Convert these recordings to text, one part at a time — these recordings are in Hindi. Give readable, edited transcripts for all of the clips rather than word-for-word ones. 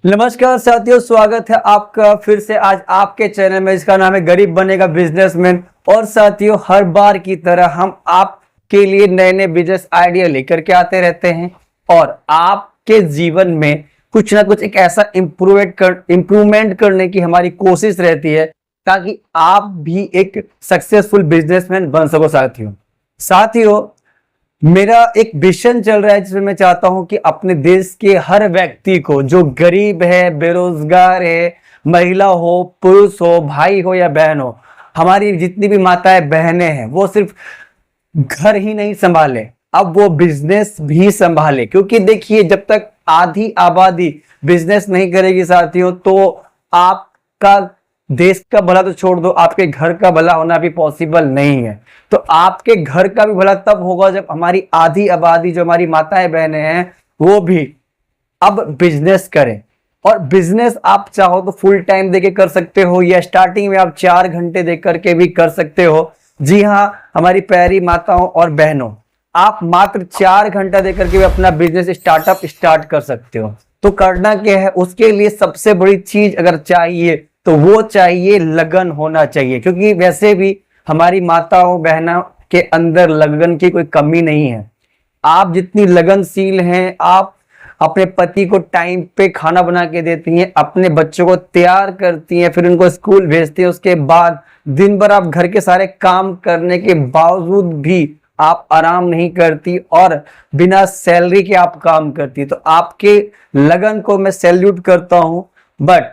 नमस्कार साथियों, स्वागत है आपका फिर से आज आपके चैनल में। इसका नाम है गरीब बनेगा बिजनेसमैन। और साथियों, हर बार की तरह हम आपके लिए नए नए बिजनेस आइडिया लेकर के आते रहते हैं और आपके जीवन में कुछ ना कुछ एक ऐसा इम्प्रूवमेंट करने की हमारी कोशिश रहती है ताकि आप भी एक सक्सेसफुल बिजनेसमैन बन सको। साथियों, मेरा एक विजन चल रहा है जिसमें मैं चाहता हूं कि अपने देश के हर व्यक्ति को, जो गरीब है, बेरोजगार है, महिला हो, पुरुष हो, भाई हो या बहन हो, हमारी जितनी भी माताएं बहनें हैं, वो सिर्फ घर ही नहीं संभाले, अब वो बिजनेस भी संभाले। क्योंकि देखिए, जब तक आधी आबादी बिजनेस नहीं करेगी साथियों, तो आपका देश का भला तो छोड़ दो, आपके घर का भला होना भी पॉसिबल नहीं है। तो आपके घर का भी भला तब होगा जब हमारी आधी आबादी, जो हमारी माताएं बहनें हैं, वो भी अब बिजनेस करें। और बिजनेस आप चाहो तो फुल टाइम देके कर सकते हो या स्टार्टिंग में आप 4 घंटे दे करके भी कर सकते हो। जी हाँ, हमारी प्यारी माताओं और बहनों, आप मात्र 4 घंटा देकर के भी अपना बिजनेस स्टार्टअप स्टार्ट कर सकते हो। तो करना क्या है, उसके लिए सबसे बड़ी चीज अगर चाहिए तो वो चाहिए लगन होना चाहिए। क्योंकि वैसे भी हमारी माताओं बहनों के अंदर लगन की कोई कमी नहीं है। आप जितनी लगनशील हैं, आप अपने पति को टाइम पे खाना बना के देती हैं, अपने बच्चों को तैयार करती हैं, फिर उनको स्कूल भेजती हैं, उसके बाद दिन भर आप घर के सारे काम करने के बावजूद भी आप आराम नहीं करती और बिना सैलरी के आप काम करती। तो आपके लगन को मैं सैल्यूट करता हूं, बट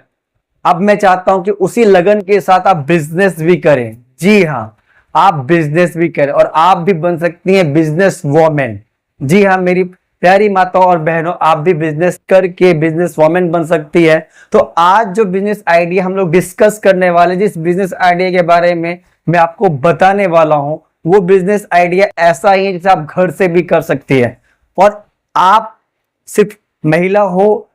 अब मैं चाहता हूं कि उसी लगन के साथ आप बिजनेस भी करें। जी हाँ, आप बिजनेस भी करें और आप भी बन सकती हैं बिजनेस वोमेन। जी हाँ मेरी प्यारी माताओं और बहनों, आप भी बिजनेस करके बिजनेस वोमेन बन सकती है। तो आज जो बिजनेस आइडिया हम लोग डिस्कस करने वाले, जिस बिजनेस आइडिया के बारे में मैं आपको बताने वाला हूं, वो बिजनेस आइडिया ऐसा ही है जिसे आप घर से भी कर सकती है। और आप सिर्फ महिला हो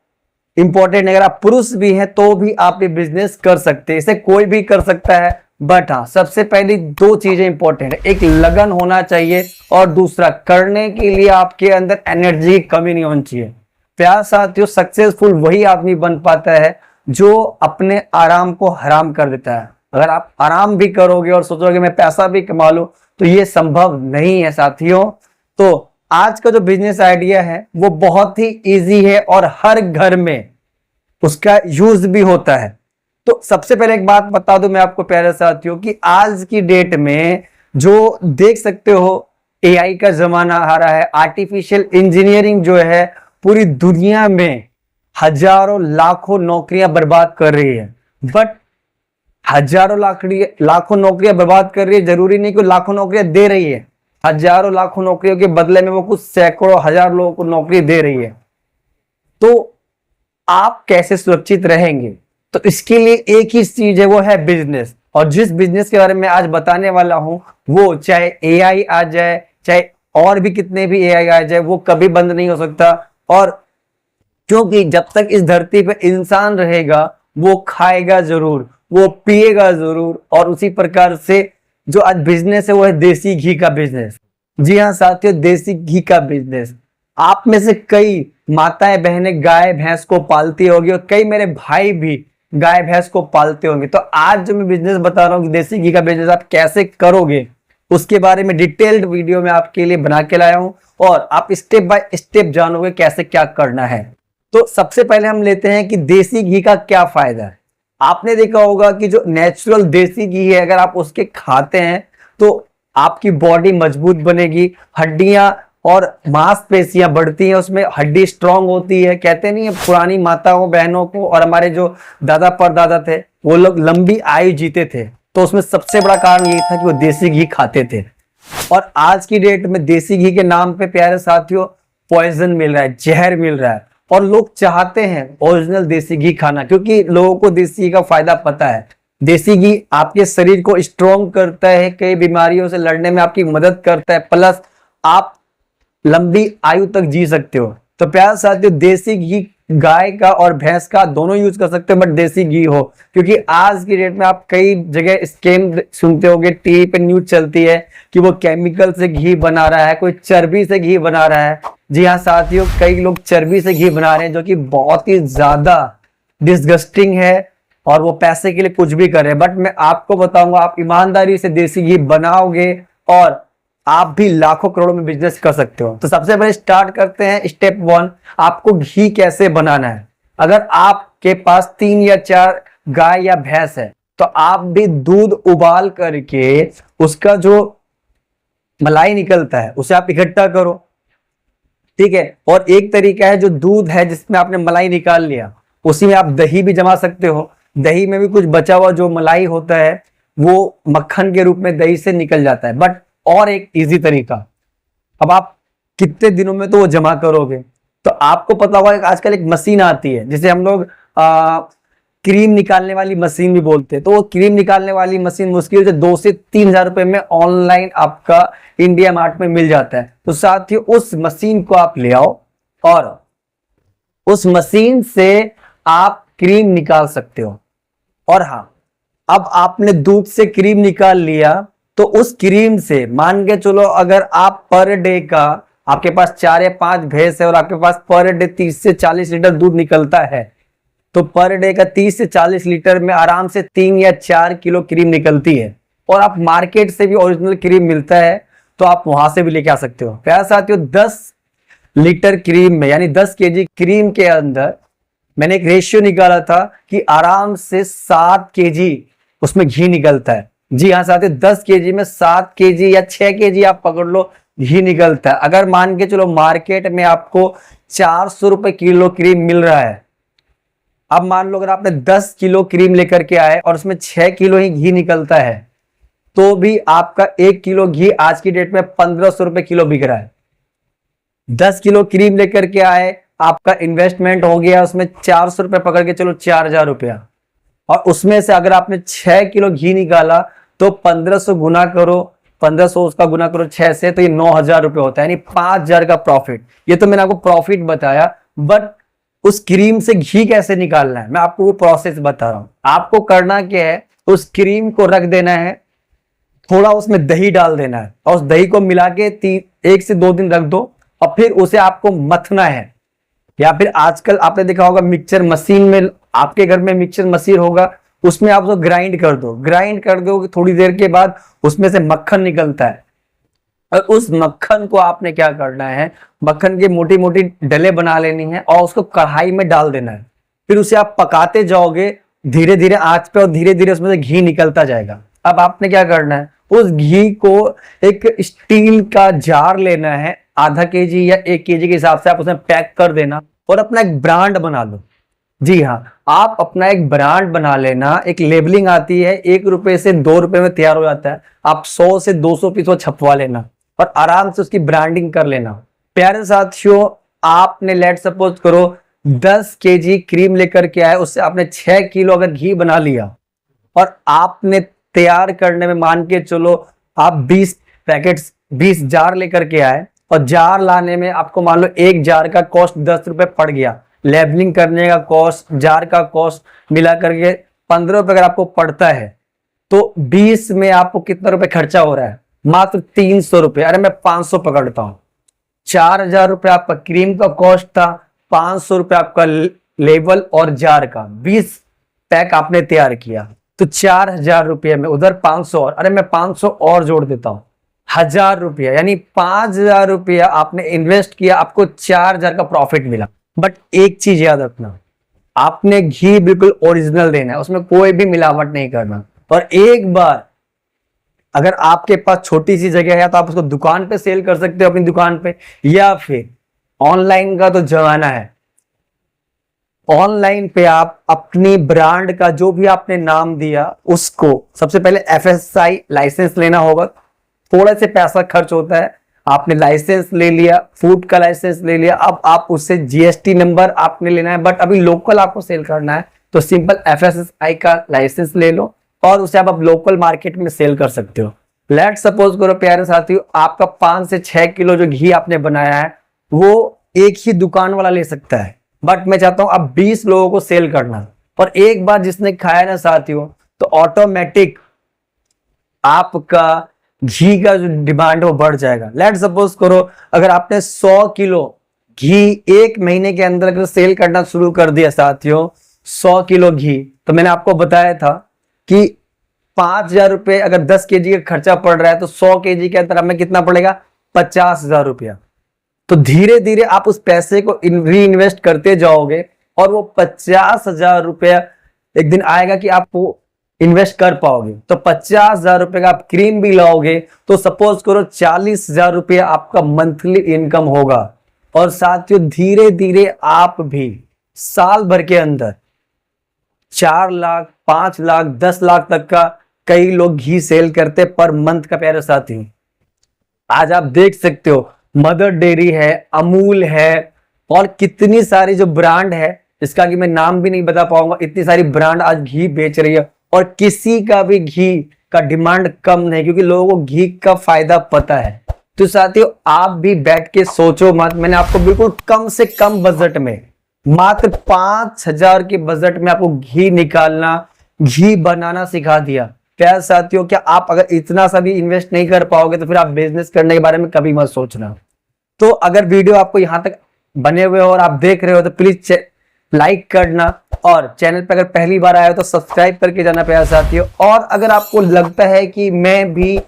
इंपॉर्टेंट, अगर आप पुरुष भी हैं तो भी आप ये बिजनेस कर सकते हैं। इसे कोई भी कर सकता है, बट हाँ, सबसे पहली 2 चीजें इंपॉर्टेंट है। एक लगन होना चाहिए और दूसरा, करने के लिए आपके अंदर एनर्जी की कमी नहीं होनी चाहिए। प्यार साथियों, सक्सेसफुल वही आदमी बन पाता है जो अपने आराम को हराम कर देता है। अगर आप आराम भी करोगे और सोचोगे मैं पैसा भी कमा लूं, तो ये संभव नहीं है साथियों। तो आज का जो बिजनेस आइडिया है वो बहुत ही इजी है और हर घर में उसका यूज भी होता है। तो सबसे पहले एक बात बता दूं मैं आपको प्यारे साथियों, कि आज की डेट में जो देख सकते हो, एआई का जमाना आ रहा है। आर्टिफिशियल इंजीनियरिंग जो है पूरी दुनिया में हजारों लाखों नौकरियां बर्बाद कर रही है। बट हजारों लाखों नौकरियां बर्बाद कर रही है, जरूरी नहीं कि लाखों नौकरियां दे रही है। हजारों लाखों नौकरियों के बदले में वो कुछ सैकड़ों हजार लोगों को नौकरी दे रही है। तो आप कैसे सुरक्षित रहेंगे? तो इसके लिए एक ही चीज है, वो है बिजनेस। और जिस बिजनेस के बारे में आज बताने वाला हूं, वो चाहे एआई आ जाए, चाहे और भी कितने भी एआई आ जाए, वो कभी बंद नहीं हो सकता। और क्योंकि जब तक इस धरती पे इंसान रहेगा, वो खाएगा जरूर, वो पिएगा जरूर। और उसी प्रकार से जो आज बिजनेस है वो है देसी घी का बिजनेस। जी हाँ साथियों, देसी घी का बिजनेस। आप में से कई माताएं बहनें गाय भैंस को पालती होगी और कई मेरे भाई भी गाय भैंस को पालते होंगे। तो आज जो मैं बिजनेस बता रहा हूँ, देसी घी का बिजनेस आप कैसे करोगे, उसके बारे में डिटेल्ड वीडियो में आपके लिए बना के लाया हूं और आप स्टेप बाय स्टेप जानोगे कैसे क्या करना है। तो सबसे पहले हम लेते हैं कि देसी घी का क्या फायदा है। आपने देखा होगा कि जो नेचुरल देसी घी है, अगर आप उसके खाते हैं तो आपकी बॉडी मजबूत बनेगी, हड्डियां और मांसपेशियां बढ़ती हैं, उसमें हड्डी स्ट्रांग होती है। कहते नहीं है, पुरानी माताओं बहनों को और हमारे जो दादा परदादा थे, वो लोग लंबी आयु जीते थे। तो उसमें सबसे बड़ा कारण ये था कि वो देसी घी खाते थे। और आज की डेट में देसी घी के नाम पे प्यारे साथियों पॉइजन मिल रहा है, जहर मिल रहा है। और लोग चाहते हैं ओरिजिनल देसी घी खाना, क्योंकि लोगों को देसी घी का फायदा पता है। देसी घी आपके शरीर को स्ट्रॉन्ग करता है, कई बीमारियों से लड़ने में आपकी मदद करता है, प्लस आप लंबी आयु तक जी सकते हो। तो प्यारे साथियों, देसी घी गाय का और भैंस का दोनों यूज कर सकते हो, बट देसी घी हो। क्योंकि आज की डेट में आप कई जगह स्कैम सुनते होंगे, टीवी पे न्यूज चलती है कि वो केमिकल से घी बना रहा है, कोई चर्बी से घी बना रहा है। जी हाँ साथियों, कई लोग चर्बी से घी बना रहे हैं जो कि बहुत ही ज्यादा डिस्गस्टिंग है और वो पैसे के लिए कुछ भी कर रहे हैं। बट मैं आपको बताऊंगा, आप ईमानदारी से देसी घी बनाओगे और आप भी लाखों करोड़ों में बिजनेस कर सकते हो। तो सबसे पहले स्टार्ट करते हैं स्टेप 1, आपको घी कैसे बनाना है। अगर आपके पास 3 या 4 गाय या भैंस है तो आप भी दूध उबाल करके उसका जो मलाई निकलता है उसे आप इकट्ठा करो, ठीक है। और एक तरीका है, जो दूध है जिसमें आपने मलाई निकाल लिया उसी में आप दही भी जमा सकते हो। दही में भी कुछ बचा हुआ जो मलाई होता है वो मक्खन के रूप में दही से निकल जाता है। बट और एक इजी तरीका, अब आप कितने दिनों में तो वो जमा करोगे, तो आपको पता होगा कि आजकल एक मशीन आती है जिसे हम लोग क्रीम निकालने वाली मशीन भी बोलते हैं। तो वो क्रीम निकालने वाली मशीन मुश्किल से 2 से 3 हजार रुपए में ऑनलाइन आपका इंडिया मार्ट में मिल जाता है। तो साथियों उस मशीन को आप ले आओ और उस मशीन से आप क्रीम निकाल सकते हो। और हाँ, अब आपने दूध से क्रीम निकाल लिया तो उस क्रीम से मान के चलो, अगर आप पर डे का, आपके पास 4 या 5 भैंस है और आपके पास पर डे 30 से 40 लीटर दूध निकलता है, तो पर डे का 30 से 40 लीटर में आराम से 3 या 4 किलो क्रीम निकलती है। और आप मार्केट से भी ओरिजिनल क्रीम मिलता है तो आप वहां से भी लेके आ सकते हो। प्यारे साथियों, 10 लीटर क्रीम में यानी 10 केजी क्रीम के अंदर मैंने एक रेशियो निकाला था कि आराम से 7 केजी उसमें घी निकलता है। जी हाँ साथियों, 10 केजी में 7 केजी या 6 केजी आप पकड़ लो घी निकलता है। अगर मान के चलो मार्केट में आपको 400 रुपए किलो क्रीम मिल रहा है, अब मान लो अगर आपने 10 किलो क्रीम लेकर के आए और उसमें 6 किलो ही घी निकलता है, तो भी आपका 1 किलो घी आज की डेट में 1500 रुपए किलो बिक रहा है। 10 किलो क्रीम लेकर के आए, आपका इन्वेस्टमेंट हो गया उसमें 400 रुपए, पकड़ के चलो 4000 रुपया। और उसमें से अगर आपने 6 किलो घी निकाला तो 1500 गुना करो, 1500 उसका गुना करो 6 से, तो ये 9000 रुपए होता है, यानी 5000 का प्रॉफिट। ये तो मैंने आपको प्रॉफिट बताया, बट उस क्रीम से घी कैसे निकालना है मैं आपको वो प्रोसेस बता रहा हूं। आपको करना क्या है, उस क्रीम को रख देना है, थोड़ा उसमें दही डाल देना है और उस दही को मिला के 1 से 2 दिन रख दो और फिर उसे आपको मथना है। या फिर आजकल आपने देखा होगा मिक्सचर मशीन में, आपके घर में मिक्सचर मशीन होगा, उसमें आप उसको ग्राइंड कर दो। ग्राइंड कर दो, थोड़ी देर के बाद उसमें से मक्खन निकलता है और उस मक्खन को आपने क्या करना है, मक्खन की मोटी मोटी डले बना लेनी है और उसको कढ़ाई में डाल देना है। फिर उसे आप पकाते जाओगे धीरे धीरे आंच पे और धीरे धीरे उसमें से घी निकलता जाएगा। अब आपने क्या करना है, उस घी को एक स्टील का जार लेना है, आधा केजी या 1 केजी के हिसाब से आप उसमें पैक कर देना और अपना एक ब्रांड बना लो। जी हाँ, आप अपना एक ब्रांड बना लेना। एक लेबलिंग आती है, 1 रुपए से 2 रुपए में तैयार हो जाता है। आप 100 से 200 पीस वो छपवा लेना और आराम से उसकी ब्रांडिंग कर लेना। प्यारे साथियों, आपने लेट सपोज करो 10 केजी क्रीम लेकर के आए, उससे आपने 6 किलो अगर घी बना लिया और आपने तैयार करने में मान के चलो आप 20 पैकेट्स 20 जार लेकर के आए और जार लाने में आपको मान लो 1 जार का कॉस्ट 10 रुपए पड़ गया। लेबलिंग करने का कॉस्ट, जार का कॉस्ट मिला करके 15 रुपए अगर आपको पड़ता है, तो 20 में आपको कितना रुपए खर्चा हो रहा है, मात्र 300 रुपए। अरे मैं 500 पकड़ता हूं। 4000 रुपए आपका क्रीम का कॉस्ट था, 500 रुपए आपका लेबल और जार का, 20 पैक आपने तैयार किया तो 4000 रुपये में उधर 500 और, अरे मैं 500 और जोड़ देता हूं, 1000 रुपया, यानी 5000 रुपया आपने इन्वेस्ट किया, आपको 4000 का प्रॉफिट मिला। बट एक चीज याद रखना, आपने घी बिल्कुल ओरिजिनल देना है, उसमें कोई भी मिलावट नहीं करना। और एक बार अगर आपके पास छोटी सी जगह है तो आप उसको दुकान पे सेल कर सकते हो, अपनी दुकान पे, या फिर ऑनलाइन का तो जमाना है, ऑनलाइन पे आप अपनी ब्रांड का जो भी आपने नाम दिया उसको सबसे पहले FSI लाइसेंस लेना होगा। थोड़ा से पैसा खर्च होता है, आपने लाइसेंस ले लिया, फूड का लाइसेंस ले लिया, अब आप उससे GST नंबर आपने लेना है। बट अभी लोकल आपको सेल करना है तो सिंपल FSSAI का लाइसेंस ले लो और उसे आप लोकल मार्केट में सेल कर सकते हो। लेट सपोज करो प्यारे साथियों, आपका 5 से 6 किलो जो घी आपने बनाया है वो एक ही दुकान वाला ले सकता है, बट मैं चाहता हूं आप 20 लोगों को सेल करना। और एक बार जिसने खाया ना साथियों, तो ऑटोमेटिक आपका घी का जो डिमांड है वो बढ़ जाएगा। लेट सपोज करो अगर आपने 100 किलो घी 1 महीने के अंदर अगर सेल करना शुरू कर दिया साथियों 100 किलो घी, तो मैंने आपको बताया था कि 5,000 रुपये अगर 10 केजी का खर्चा पड़ रहा है तो 100 केजी के अंदर हमें कितना पड़ेगा 50,000 रुपया। तो धीरे धीरे आप उस पैसे को री इन्वेस्ट करते जाओगे और वो 50,000 रुपया एक दिन आएगा कि आप वो इन्वेस्ट कर पाओगे। तो 50,000 रुपए का आप क्रीम भी लाओगे तो सपोज करो 40,000 रुपया आपका मंथली इनकम होगा। और साथियों धीरे धीरे आप भी साल भर के अंदर 4 लाख 5 लाख 10 लाख तक का कई लोग घी सेल करते पर मंथ का। प्यारे साथी आज आप देख सकते हो मदर डेयरी है, अमूल है और कितनी सारी जो ब्रांड है इसका कि मैं नाम भी नहीं बता पाऊंगा, इतनी सारी ब्रांड आज घी बेच रही है और किसी का भी घी का डिमांड कम नहीं, क्योंकि लोगों को घी का फायदा पता है। तो साथियों आप भी बैठ के सोचो मत, मैंने आपको बिल्कुल कम से कम बजट में मात्र 5,000 के बजट में आपको घी निकालना, घी बनाना सिखा दिया। प्यारे साथियों क्या आप अगर इतना सा भी इन्वेस्ट नहीं कर पाओगे तो फिर आप बिजनेस करने के बारे में कभी मत सोचना। तो अगर वीडियो आपको यहां तक बने हुए हो और आप देख रहे हो तो प्लीज लाइक करना और चैनल पर अगर पहली बार आए हो तो सब्सक्राइब करके जाना प्यारे साथियों। और अगर आपको लगता है कि मैं भी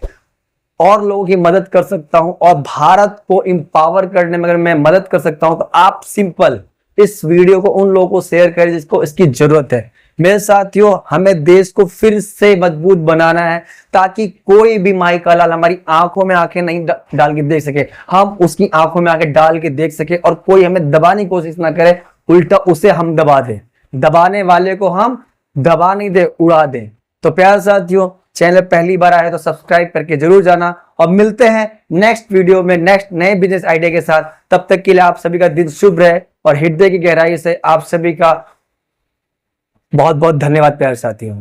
और लोगों की मदद कर सकता हूं और भारत को एम्पावर करने में अगर मैं मदद कर सकता हूं तो आप सिंपल इस वीडियो को उन लोगों को शेयर करें जिसको इसकी जरूरत है। मेरे साथियों हमें देश को फिर से मजबूत बनाना है ताकि कोई भी माई का लाल हमारी आंखों में आंखें नहीं डाल के देख सके, हम उसकी आंखों में आंखें डाल के देख सके और कोई हमें दबाने की कोशिश ना करे, उल्टा उसे हम दबा दें, दबाने वाले को हम दबा नहीं दे उड़ा दें। तो प्यारे साथियों चैनल पहली बार आए तो सब्सक्राइब करके जरूर जाना और मिलते हैं नेक्स्ट वीडियो में नेक्स्ट नए बिजनेस आइडिया के साथ। तब तक के लिए आप सभी का दिन शुभ रहे और हृदय की गहराई से आप सभी का बहुत बहुत धन्यवाद प्यारे साथियों।